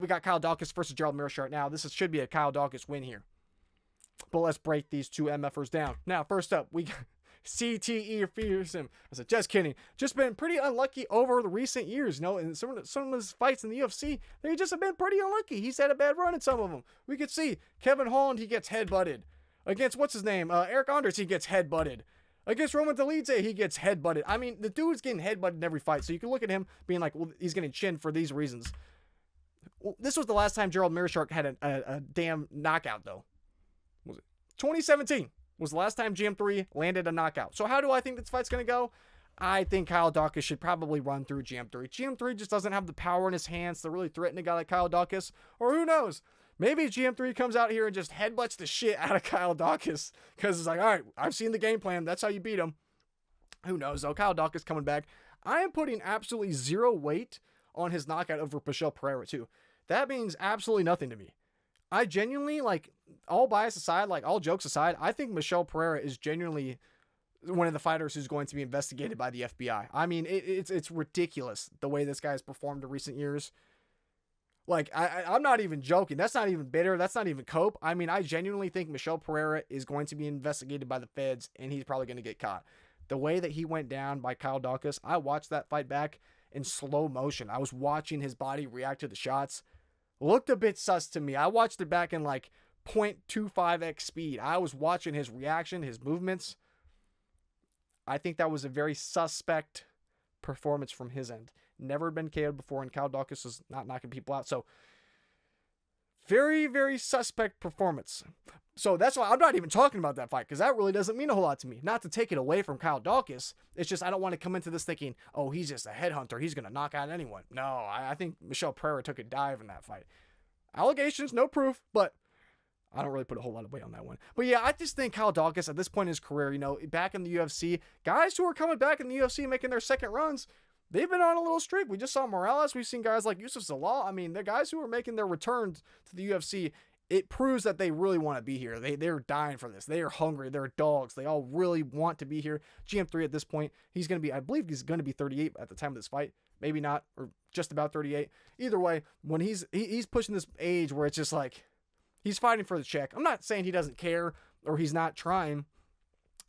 got Kyle Daukaus versus Gerald Meerschaert now. Should be a Kyle Daukaus win here. But let's break these two MFers down. Now, first up, we got CTE Fearsome. I said, just kidding. Just been pretty unlucky over the recent years. And some of his fights in the UFC, they just have been pretty unlucky. He's had a bad run in some of them. We could see Kevin Holland, he gets headbutted. Against, what's his name? Eric Anders, he gets headbutted. Against Roman Dolidze, he gets headbutted. I mean, the dude's getting headbutted in every fight. So you can look at him being like, well, he's getting chinned for these reasons. Well, this was the last time Gerald Meerschaert had a damn knockout, though. Was it 2017 was the last time GM3 landed a knockout. So how do I think this fight's going to go? I think Kyle Daukaus should probably run through GM3. GM3 just doesn't have the power in his hands to really threaten a guy like Kyle Daukaus. Or who knows? Maybe GM3 comes out here and just headbutts the shit out of Kyle Daukaus. Because it's like, all right, I've seen the game plan. That's how you beat him. Who knows, though? Kyle Daukaus coming back. I am putting absolutely zero weight on his knockout over Michel Pereira, too. That means absolutely nothing to me. I genuinely, like, all bias aside, like, all jokes aside, I think Michel Pereira is genuinely one of the fighters who's going to be investigated by the FBI. I mean, it's ridiculous the way this guy has performed in recent years. Like, I'm not even joking. That's not even bitter. That's not even cope. I mean, I genuinely think Michel Pereira is going to be investigated by the feds, and he's probably going to get caught. The way that he went down by Kyle Daukaus, I watched that fight back in slow motion. I was watching his body react to the shots. Looked a bit sus to me. I watched it back in like 0.25x speed. I was watching his reaction, his movements. I think that was a very suspect performance from his end. Never been KO'd before, and Kyle Daukaus is not knocking people out. So, very, very suspect performance. So that's why I'm not even talking about that fight, because that really doesn't mean a whole lot to me. Not to take it away from Kyle Daukaus. It's just I don't want to come into this thinking, oh, he's just a headhunter. He's going to knock out anyone. No, I think Michel Pereira took a dive in that fight. Allegations, no proof, but I don't really put a whole lot of weight on that one. But yeah, I just think Kyle Daukaus at this point in his career, back in the UFC, guys who are coming back in the UFC making their second runs, they've been on a little streak. We just saw Morales. We've seen guys like Yusuf Zalal. I mean, the guys who are making their returns to the UFC, it proves that they really want to be here. They're dying for this. They are hungry. They're dogs. They all really want to be here. GM3 at this point, I believe he's going to be 38 at the time of this fight. Maybe not, or just about 38. Either way, when he's pushing this age where it's just like, he's fighting for the check. I'm not saying he doesn't care or he's not trying.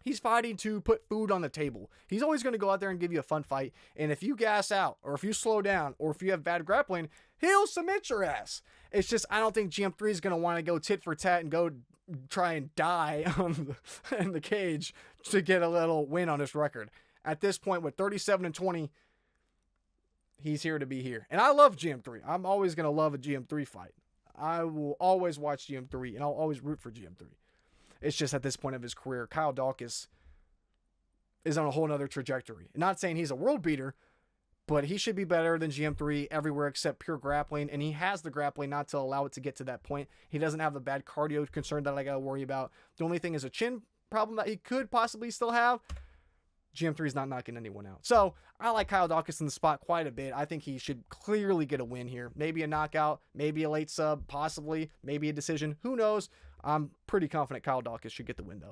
He's fighting to put food on the table. He's always going to go out there and give you a fun fight. And if you gas out, or if you slow down, or if you have bad grappling, he'll submit your ass. It's just, I don't think GM3 is going to want to go tit for tat and go try and die in the cage to get a little win on his record. At this point, with 37-20, he's here to be here. And I love GM3. I'm always going to love a GM3 fight. I will always watch GM3, and I'll always root for GM3. It's just at this point of his career, Kyle Daukaus is on a whole nother trajectory. Not saying he's a world beater, but he should be better than GM3 everywhere except pure grappling, and he has the grappling not to allow it to get to that point. He doesn't have the bad cardio concern that I got to worry about. The only thing is a chin problem that he could possibly still have. GM3 is not knocking anyone out. So I like Kyle Daukaus in the spot quite a bit. I think he should clearly get a win here. Maybe a knockout, maybe a late sub, possibly, maybe a decision. Who knows? I'm pretty confident Kyle Daukaus should get the win, though.